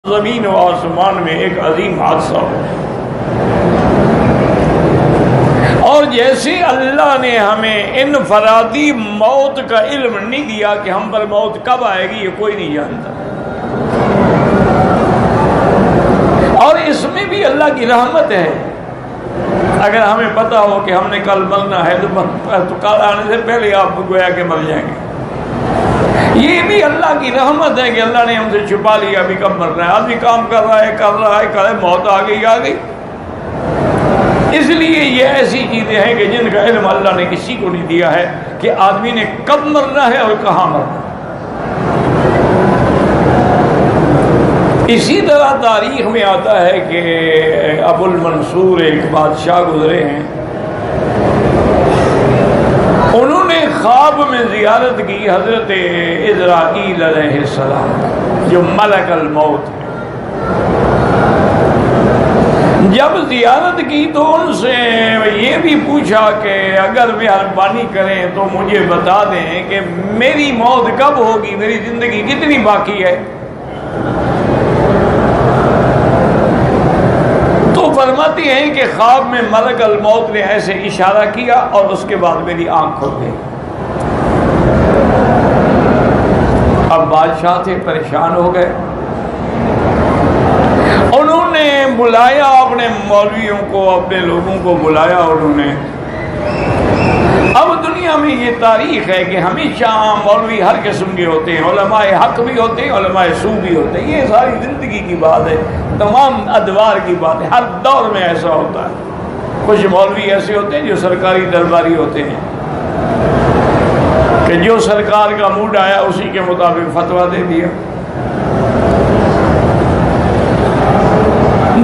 زمین و آسمان میں ایک عظیم حادثہ ہو، اور جیسے اللہ نے ہمیں انفرادی موت کا علم نہیں دیا کہ ہم پر موت کب آئے گی، یہ کوئی نہیں جانتا، اور اس میں بھی اللہ کی رحمت ہے۔ اگر ہمیں پتا ہو کہ ہم نے کل مرنا ہے تو کل آنے سے پہلے آپ گویا کہ مر جائیں گے۔ یہ بھی اللہ کی رحمت ہے کہ اللہ نے ہم سے چھپا لیا ابھی کب مرنا ہے۔ آدمی کام کر رہا ہے موت آ گئی۔ اس لیے یہ ایسی چیزیں ہیں کہ جن کا علم اللہ نے کسی کو نہیں دیا ہے کہ آدمی نے کب مرنا ہے اور کہاں مرنا ہے۔ اسی طرح تاریخ میں آتا ہے کہ ابو المنصور ایک بادشاہ گزرے ہیں، انہوں نے خواب میں زیارت کی حضرت عزرائیل علیہ السلام جو ملک الموت ہے۔ جب زیارت کی تو ان سے یہ بھی پوچھا کہ اگر مہربانی کریں تو مجھے بتا دیں کہ میری موت کب ہوگی، میری زندگی کتنی باقی ہے۔ تو فرماتی ہیں کہ خواب میں ملک الموت نے ایسے اشارہ کیا اور اس کے بعد میری آنکھ کھل گئی۔ اب بادشاہ تھے، پریشان ہو گئے، انہوں نے بلایا اپنے مولویوں کو، اپنے لوگوں کو بلایا، انہوں نے اب دنیا میں یہ تاریخ ہے کہ ہمیشہ مولوی ہر قسم کے ہوتے ہیں، علماء حق بھی ہوتے ہیں، علماء سو بھی ہوتے ہیں، یہ ساری زندگی کی بات ہے، تمام ادوار کی بات ہے، ہر دور میں ایسا ہوتا ہے۔ کچھ مولوی ایسے ہوتے ہیں جو سرکاری درباری ہوتے ہیں کہ جو سرکار کا موڈ آیا اسی کے مطابق فتویٰ دے دیا،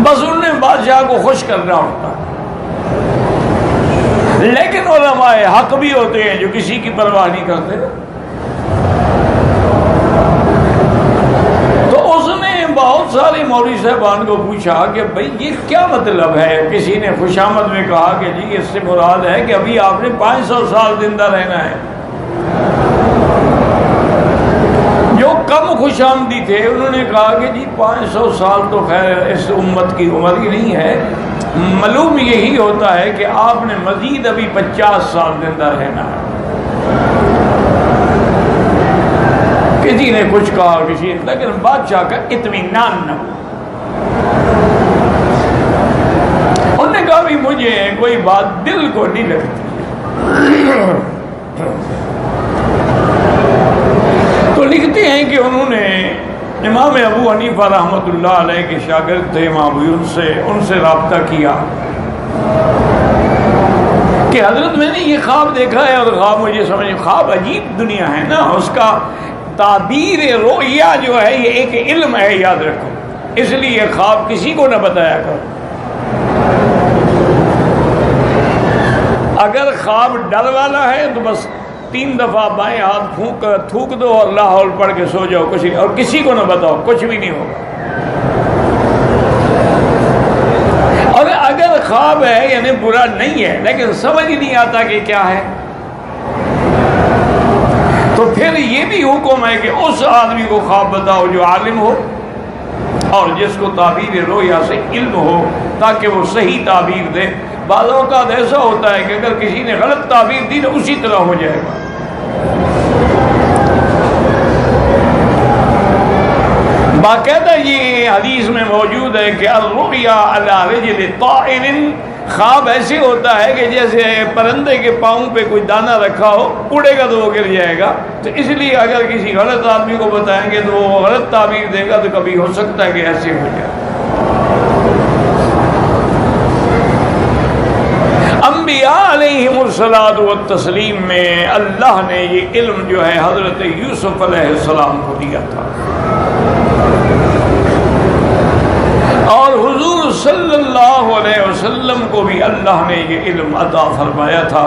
بس انہوں نے بادشاہ کو خوش کرنا ہوتا ہے۔ لیکن علماء حق بھی ہوتے ہیں جو کسی کی پرواہ نہیں کرتے۔ تو اس نے بہت سارے مولوی صاحبان کو پوچھا کہ بھئی یہ کیا مطلب ہے؟ کسی نے خوش آمد میں کہا کہ جی اس سے مراد ہے کہ ابھی آپ نے 500 سال زندہ رہنا ہے۔ جو کم خوش آمدی تھے انہوں نے کہا کہ جی 500 سال تو خیر اس امت کی عمر ہی نہیں ہے، معلوم یہی ہوتا ہے کہ آپ نے مزید ابھی 50 سال زندہ رہنا ہے۔ کسی نے کچھ کہا، کسی نے، لیکن بادشاہ کا اطمینان نہ ہوا۔ انہوں نے کہا بھی مجھے کوئی بات دل کو نہیں لگتی۔ تو لکھتے ہیں کہ انہوں نے امام ابو حنیفہ رحمۃ اللہ علیہ کے شاگرد تھے امام ابو، ان سے رابطہ کیا کہ حضرت میں نے یہ خواب دیکھا ہے، اور خواب مجھے سمجھ، خواب عجیب دنیا ہے نا، اس کا تعبیر رؤیا جو ہے یہ ایک علم ہے، یاد رکھو، اس لیے خواب کسی کو نہ بتایا کرو۔ اگر خواب ڈر والا ہے تو بس 3 دفعہ بائیں ہاتھ تھوک دو اور لا حول پڑھ کے سو جاؤ، اور کسی کو نہ بتاؤ، کچھ بھی نہیں ہوگا۔ اور اگر خواب ہے یعنی برا نہیں ہے لیکن سمجھ نہیں آتا کہ کیا ہے، تو پھر یہ بھی حکم ہے کہ اس آدمی کو خواب بتاؤ جو عالم ہو اور جس کو تعبیر رویا سے علم ہو، تاکہ وہ صحیح تعبیر دے۔ بعض اوقات ایسا ہوتا ہے کہ اگر کسی نے غلط تعبیر دی تو اسی طرح ہو جائے گا۔ باقاعدہ یہ حدیث میں موجود ہے کہ الرؤیا علی رجل طائر، خواب ایسے ہوتا ہے کہ جیسے پرندے کے پاؤں پہ کوئی دانہ رکھا ہو، اڑے گا تو وہ گر جائے گا۔ تو اس لیے اگر کسی غلط آدمی کو بتائیں گے تو وہ غلط تعبیر دے گا، تو کبھی ہو سکتا ہے کہ ایسے ہو جائے۔ انبیاء علیہم الصلاۃ والتسلیم میں اللہ نے یہ علم جو ہے حضرت یوسف علیہ السلام کو دیا تھا، اور حضور صلی اللہ علیہ وسلم کو بھی اللہ نے یہ علم عطا فرمایا تھا،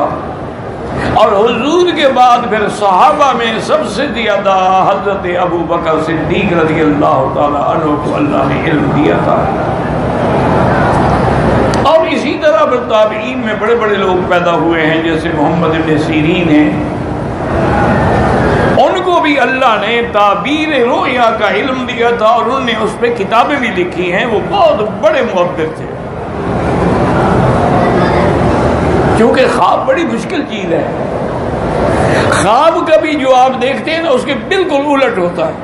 اور حضور کے بعد پھر صحابہ میں سب سے زیادہ حضرت ابو بکر صدیق رضی اللہ تعالی عنہ کو اللہ نے علم دیا تھا۔ اور اسی طرح پھر تابعین میں بڑے بڑے لوگ پیدا ہوئے ہیں، جیسے محمد ابن سیرین ہیں، ان کو بھی اللہ نے تعبیر رؤیا کا علم دیا تھا اور انہوں نے اس پہ کتابیں بھی لکھی ہیں. وہ بہت بڑے معبر تھے، کیونکہ خواب بڑی مشکل چیز ہے. خواب کبھی جو آپ دیکھتے ہیں نا اس کے بالکل الٹ ہوتا ہے،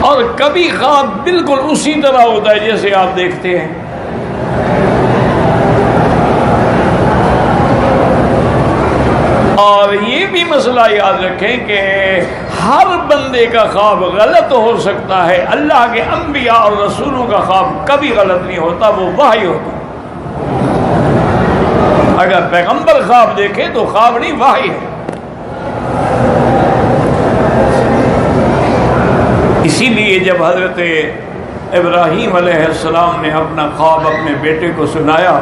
اور کبھی خواب بالکل اسی طرح ہوتا ہے جیسے آپ دیکھتے ہیں. اور یہ بھی مسئلہ یاد رکھیں کہ ہر بندے کا خواب غلط ہو سکتا ہے. اللہ کے انبیاء اور رسولوں کا خواب کبھی غلط نہیں ہوتا، وہ وحی ہوتا. اگر پیغمبر خواب دیکھے تو خواب نہیں، وحی ہے. اسی لیے جب حضرت ابراہیم علیہ السلام نے اپنا خواب اپنے بیٹے کو سنایا،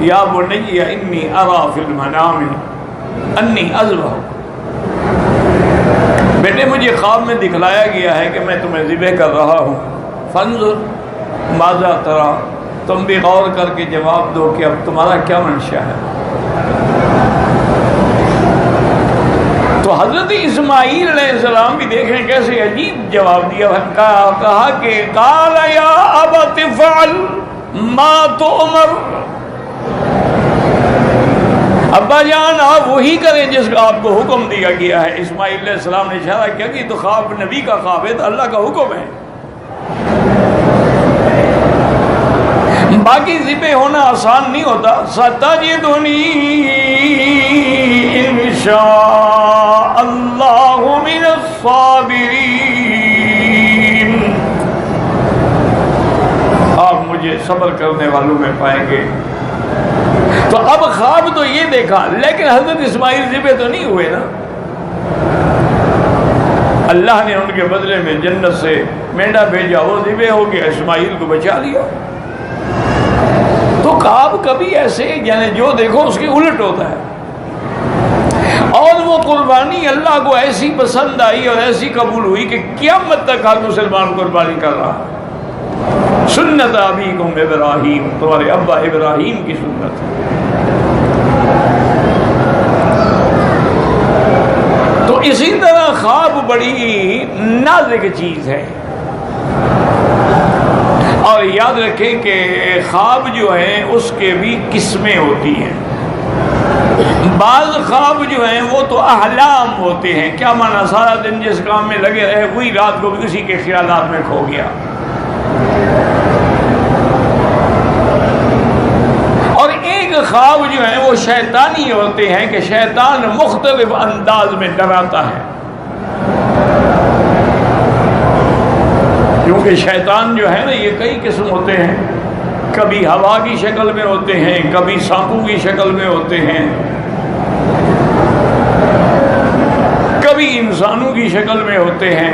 یا بنی انی ارا فی المنام انی اذبح، بیٹے مجھے خواب میں دکھلایا گیا ہے کہ میں تمہیں ذبح کر رہا ہوں. فانظر ماذا ترى، تم بھی غور کر کے جواب دو کہ اب تمہارا کیا منشا ہے. تو حضرت اسماعیل علیہ السلام بھی دیکھیں کیسے عجیب جواب دیا. کہا کہ قال یا ابت افعل ما تؤمر، ابا جان آپ وہی کریں جس کا آپ کو حکم دیا گیا ہے. اسماعیل علیہ السلام نے اشارہ کیا کہ تو خواب نبی کا خواب ہے، تو اللہ کا حکم ہے. باقی ذبح ہونا آسان نہیں ہوتا. ستجدنی انشاء اللہ من الصابرین، آپ مجھے صبر کرنے والوں میں پائیں گے. تو اب خواب تو یہ دیکھا، لیکن حضرت اسماعیل ذبح تو نہیں ہوئے نا. اللہ نے ان کے بدلے میں جنت سے مینڈا بھیجا، وہ ذبح ہو گیا، اسماعیل کو بچا لیا. تو خواب کبھی ایسے یعنی جو دیکھو اس کے الٹ ہوتا ہے. اور وہ قربانی اللہ کو ایسی پسند آئی اور ایسی قبول ہوئی کہ قیامت تک ہر مسلمان قربانی کر رہا. سنت ابیکم ابراہیم، تمہارے ابا ابراہیم کی سنت. تو اسی طرح خواب بڑی نازک چیز ہے. اور یاد رکھیں کہ خواب جو ہیں اس کے بھی قسمیں ہوتی ہیں. بعض خواب جو ہیں وہ تو احلام ہوتے ہیں. کیا معنی؟ سارا دن جس کام میں لگے رہے وہی رات کو بھی اسی کے خیالات میں کھو گیا. اور ایک خواب جو ہیں وہ شیطانی ہوتے ہیں کہ شیطان مختلف انداز میں ڈراتا ہے. کیونکہ شیطان جو ہے نا یہ کئی قسم ہوتے ہیں. کبھی ہوا کی شکل میں ہوتے ہیں، کبھی سانپوں کی شکل میں ہوتے ہیں، کبھی انسانوں کی شکل میں ہوتے ہیں.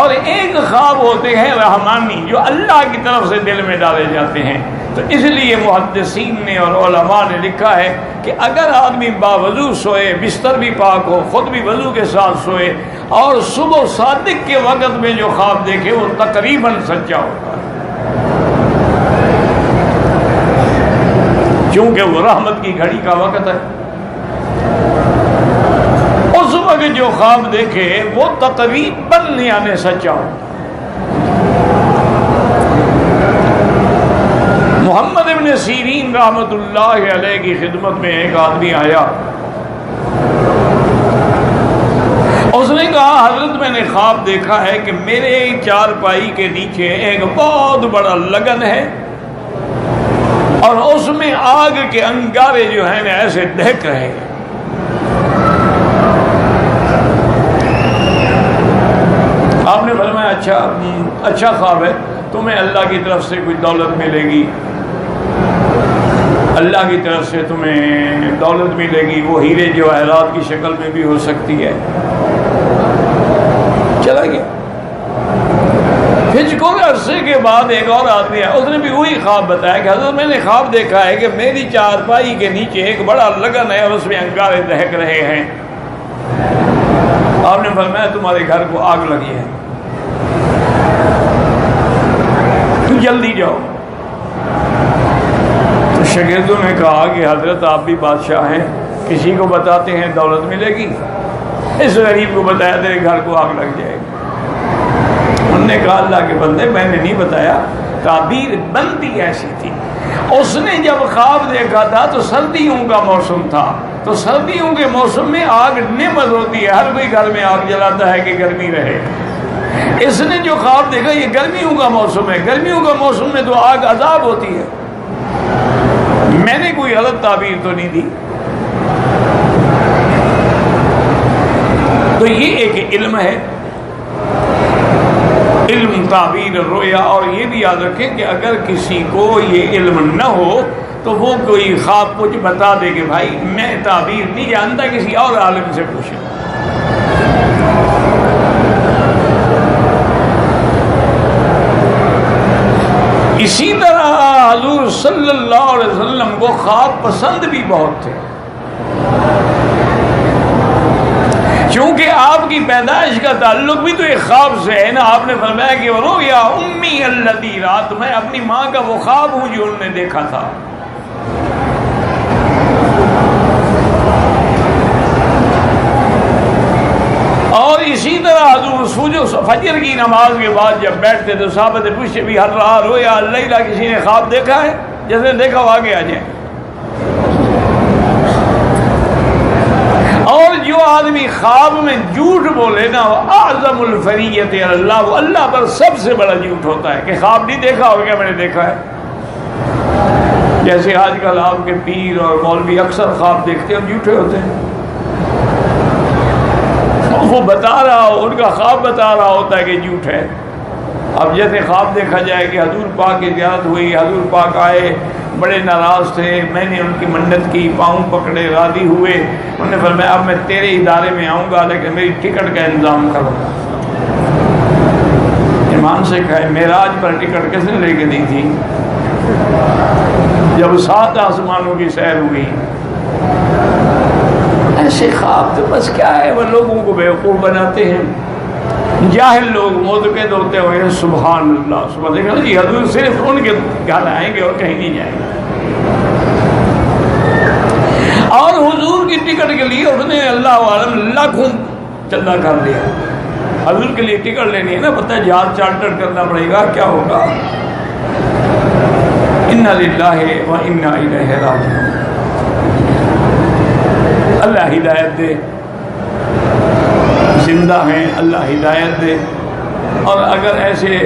اور ایک خواب ہوتے ہیں رحمانی جو اللہ کی طرف سے دل میں ڈالے جاتے ہیں. تو اس لیے محدثین نے اور علماء نے لکھا ہے کہ اگر آدمی باوضو سوئے، بستر بھی پاک ہو، خود بھی وضو کے ساتھ سوئے، اور صبح صادق کے وقت میں جو خواب دیکھے وہ تقریباً سچا ہوتا ہے، کیونکہ وہ رحمت کی گھڑی کا وقت ہے. اس وقت جو خواب دیکھے وہ تقریباً یعنی سچا ہو. محمد ابن سیرین رحمت اللہ علیہ کی خدمت میں ایک آدمی آیا. اس نے کہا حضرت میں نے خواب دیکھا ہے کہ میرے چارپائی کے نیچے ایک بہت بڑا لگن ہے اور اس میں آگ کے انگارے جو ہیں ایسے دہک رہے ہیں. آپ نے فرمایا اچھا خواب ہے، تمہیں اللہ کی طرف سے کچھ دولت ملے گی، اللہ کی طرف سے تمہیں دولت ملے گی، وہ ہیرے جواہرات کی شکل میں بھی ہو سکتی ہے. چلا گیا. پھر کچھ عرصے کے بعد ایک اور آدمی آیا، اس نے بھی وہی خواب بتایا کہ حضرت میں نے خواب دیکھا ہے کہ میری چارپائی کے نیچے ایک بڑا لگن ہے اور اس میں انگارے دہک رہے ہیں. آپ نے فرمایا تمہارے گھر کو آگ لگی ہے، جلدی جاؤ. تو شاگردوں نے کہا کہ حضرت آپ بھی بادشاہ ہیں، کسی کو بتاتے ہیں دولت ملے گی، اس غریب کو بتایا تیرے گھر کو آگ لگ جائے گی۔ انہوں نے کہا اللہ کے بندے میں نے نہیں بتایا، تعبیر بندی ایسی تھی۔ اس نے جب خواب دیکھا تھا تو سردیوں کا موسم تھا، تو سردیوں کے موسم میں آگ نعمت ہوتی ہے، ہر کوئی گھر میں آگ جلاتا ہے کہ گرمی رہے۔ اس نے جو خواب دیکھا یہ گرمیوں کا موسم ہے، گرمیوں کا موسم میں تو آگ عذاب ہوتی ہے، میں نے کوئی غلط تعبیر تو نہیں دی۔ تو یہ ایک علم ہے، علم تعبیر الرؤیا۔ اور یہ بھی یاد رکھیں کہ اگر کسی کو یہ علم نہ ہو تو وہ کوئی خواب کچھ بتا دے کہ بھائی میں تعبیر نہیں جانتا، کسی اور عالم سے پوچھیں۔ اسی طرح حضور صلی اللہ علیہ وسلم کو خواب پسند بھی بہت تھے، چونکہ آپ کی پیدائش کا تعلق بھی تو ایک خواب سے ہے نا۔ آپ نے فرمایا کہ رؤیا امی التی رات، میں اپنی ماں کا وہ خواب ہوں جو انہوں نے دیکھا تھا۔ اور اسی طرح حضور فجر کی نماز کے بعد جب بیٹھتے تو صحابہ سے پوچھتے بھی ہر رات رویا اللہ کسی نے خواب دیکھا ہے؟ جس نے دیکھا وہ آگے آ جائیں۔ اور جو آدمی خواب میں جھوٹ بولے نا وہ اعظم الفریت اللہ، وہ اللہ پر سب سے بڑا جھوٹ ہوتا ہے کہ خواب نہیں دیکھا ہو گیا میں نے دیکھا ہے۔ جیسے آج کل آپ کے پیر اور مولوی اکثر خواب دیکھتے اور جھوٹے ہوتے ہیں، وہ بتا رہا ہو، ان کا خواب بتا رہا ہوتا ہے کہ جھوٹ ہے۔ اب جیسے خواب دیکھا جائے کہ حضور پاک کی زیارت ہوئی، حضور پاک آئے، بڑے ناراض تھے، میں نے ان کی منت کی، پاؤں پکڑے، راضی ہوئے، انہوں نے فرمایا اب میں تیرے ادارے میں آؤں گا لیکن میری ٹکٹ کا انتظام کرو۔ ایمان سے کہے معراج پر ٹکٹ کس نے لے کے دی تھی؟ جب 7 آسمانوں کی سیر ہوئی۔ ایسے خواب تو بس کیا ہے، وہ لوگوں کو بیوقوف بناتے ہیں، جاہل لوگ معتقد ہوتے ہوئے سبحان اللہ سبحان اللہ، جی حضور صرف ان کے گھر آئیں گے اور کہیں نہیں جائیں گے۔ اور حضور کی ٹکٹ کے لیے اس نے اللہ عالم لاکھوں چندہ کر لیا۔ حضور کے لیے ٹکٹ لینی ہے نا، پتہ ہے جہاز چارٹر کرنا پڑے گا، کیا ہوگا۔ انا للہ و انا الیہ راجعون۔ اللہ ہدایت دے، زندہ ہیں، اللہ ہدایت دے۔ اور اگر ایسے،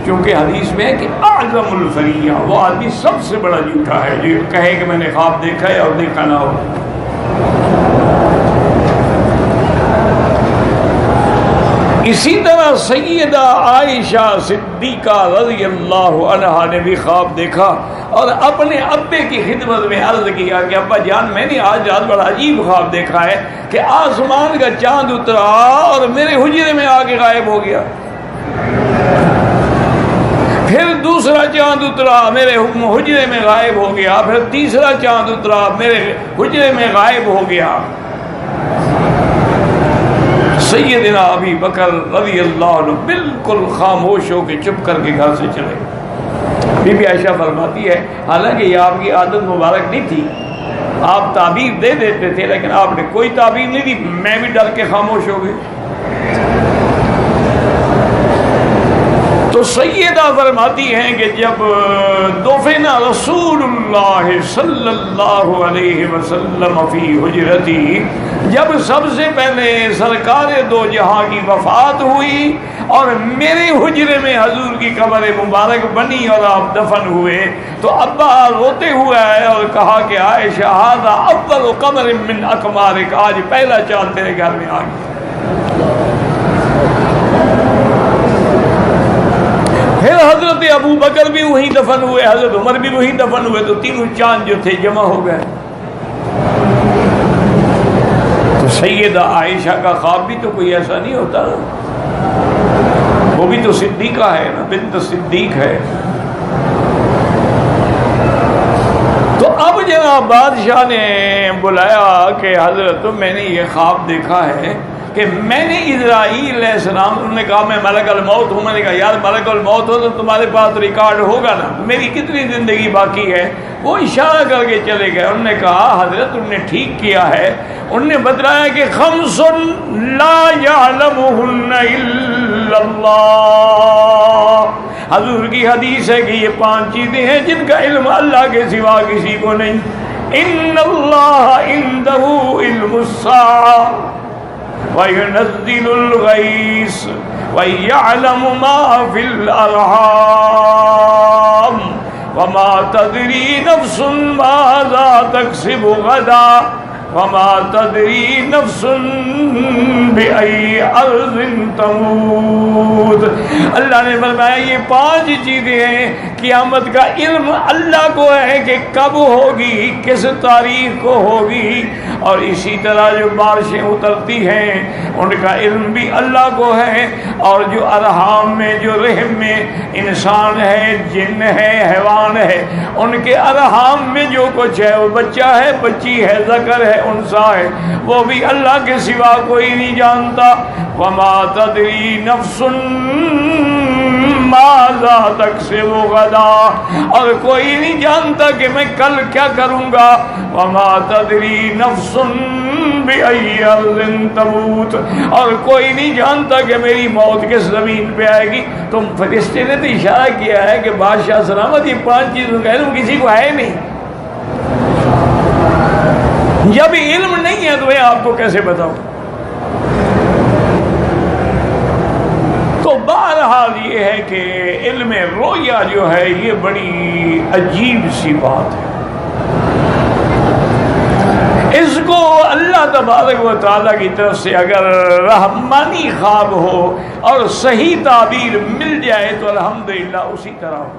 چونکہ حدیث میں ہے کہ اعظم الفریہ، وہ آدمی سب سے بڑا جھوٹا ہے جو کہے کہ میں نے خواب دیکھا ہے اور دیکھا نہ ہو۔ اسی طرح سیدہ عائشہ صدیقہ رضی اللہ عنہا نے بھی خواب دیکھا اور اپنے ابے کی خدمت میں عرض کیا کہ ابا جان میں نے آج رات بڑا عجیب خواب دیکھا ہے کہ آسمان کا چاند اترا اور میرے حجرے میں آ کے غائب ہو گیا، پھر دوسرا چاند اترا میرے حجرے میں غائب ہو گیا، پھر تیسرا چاند اترا میرے حجرے میں غائب ہو گیا۔ سیدنا ابی بکر رضی اللہ عنہ بالکل خاموش ہو کے چپ کر کے گھر سے چلے۔ بی بی عائشہ فرماتی ہے حالانکہ یہ آپ کی عادت مبارک نہیں تھی، آپ تعبیر دے دیتے تھے لیکن آپ نے کوئی تعبیر نہیں دی، میں بھی ڈر کے خاموش ہو گئی۔ تو سیدہ فرماتی ہیں کہ جب دفن رسول اللہ صلی اللہ علیہ وسلم فی حجرتی، جب سب سے پہلے سرکار دو جہاں کی وفات ہوئی اور میرے حجرے میں حضور کی قبر مبارک بنی اور آپ دفن ہوئے، تو ابا روتے ہوئے آئے اور کہا کہ عائشہ ھذا اول قمر من اقمارک، آج پہلا چاند تیرے گھر میں آ گیا۔ پھر حضرت ابو بکر بھی وہیں دفن ہوئے، حضرت عمر بھی وہیں دفن ہوئے، تو تینوں چاند جو تھے جمع ہو گئے۔ تو سیدہ عائشہ کا خواب بھی تو کوئی ایسا نہیں ہوتا، وہ بھی تو صدیقہ ہے نا، بنت صدیق ہے۔ تو اب جناب بادشاہ نے بلایا کہ حضرت میں نے یہ خواب دیکھا ہے کہ میں نے اسرائیل علیہ السلام، انہوں نے کہا میں ملک الموت ہوں، میں نے کہا یار ملک الموت ہو تو تمہارے پاس ریکارڈ ہوگا نا، میری کتنی زندگی باقی ہے؟ وہ اشارہ کر کے چلے گئے. انہوں نے کہا حضرت تم نے ٹھیک کیا ہے. انہوں نے بتلایا کہ خمس لا یعلمہن الا اللہ. حضور کی حدیث ہے کہ یہ 5 چیزیں ہیں جن کا علم اللہ کے سوا کسی کو نہیں. ان اللہ عنده علم الساعة وينزل الغيث ويعلم ما في الأرحام وما تدري نفس ماذا تكسب غدا وما تدري نفس بأي أرض تموت. اللہ نے فرمایا یہ 5 چیزیں ہیں قیامت کا علم اللہ کو ہے کہ کب ہوگی, کس تاریخ کو ہوگی. اور اسی طرح جو بارشیں اترتی ہیں ان کا علم بھی اللہ کو ہے. اور جو ارحام میں, جو رحم میں انسان ہے, جن ہے, حیوان ہے, ان کے ارحام میں جو کچھ ہے وہ بچہ ہے, بچی ہے, ذکر ہے, انثى ہے, وہ بھی اللہ کے سوا کوئی نہیں جانتا. وما تدری نفس ماذا تکسب غدا, اور کوئی نہیں جانتا کہ میں کل کیا کروں گا. وما تدری نفس بأي أرض تموت, اور کوئی نہیں جانتا کہ میری موت کس زمین پہ آئے گی. تو فرشتے نے تو اشارہ کیا ہے کہ بادشاہ سلامت یہ 5 چیزوں کا علم کسی کو ہے نہیں. جب علم نہیں ہے تو میں آپ کو کیسے بتاؤں. تو بہرحال یہ ہے کہ علم رویا جو ہے یہ بڑی عجیب سی بات ہے. اس کو اللہ تبارک و تعالیٰ کی طرف سے اگر رحمانی خواب ہو اور صحیح تعبیر مل جائے تو الحمدللہ اسی طرح ہو.